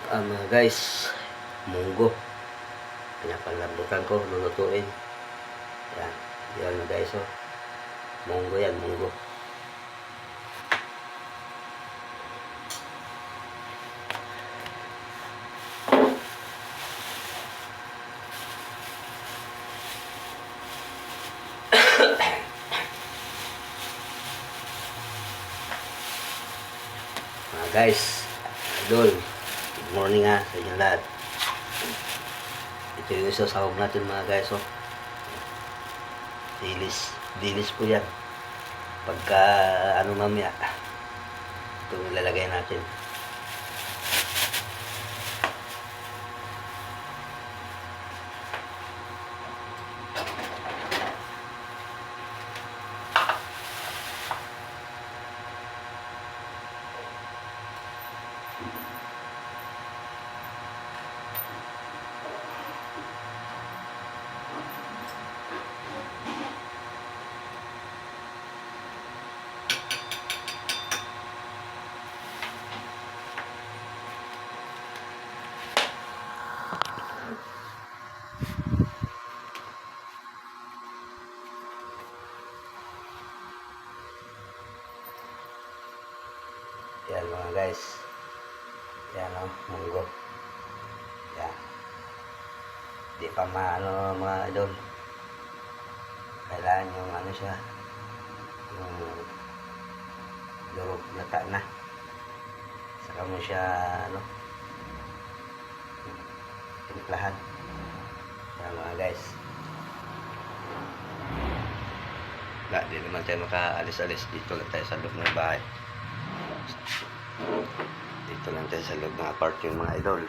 Mga guys, munggo. Pinapalabutan ko, lulutuin. Yan. Yan guys, oh. Munggo yan, munggo. Mga guys, idol, good morning sa inyo lahat. Ito yung isasahog natin mga guys, oh. Dilis po yan. Pagka ano mamaya, ito ilalagay natin. Yan mga guys. Yan o, munggo. Yan. Di pa maano mga idol. Kailangan yung ano siya. Yung durog lata na. Saka mo siya ano. Timplahan. Yan mga guys. Di naman tayo makaalis-alis. Dito lang tayo sa loob ng bahay. Dito lang tayo sa loob ng apartment mga idol.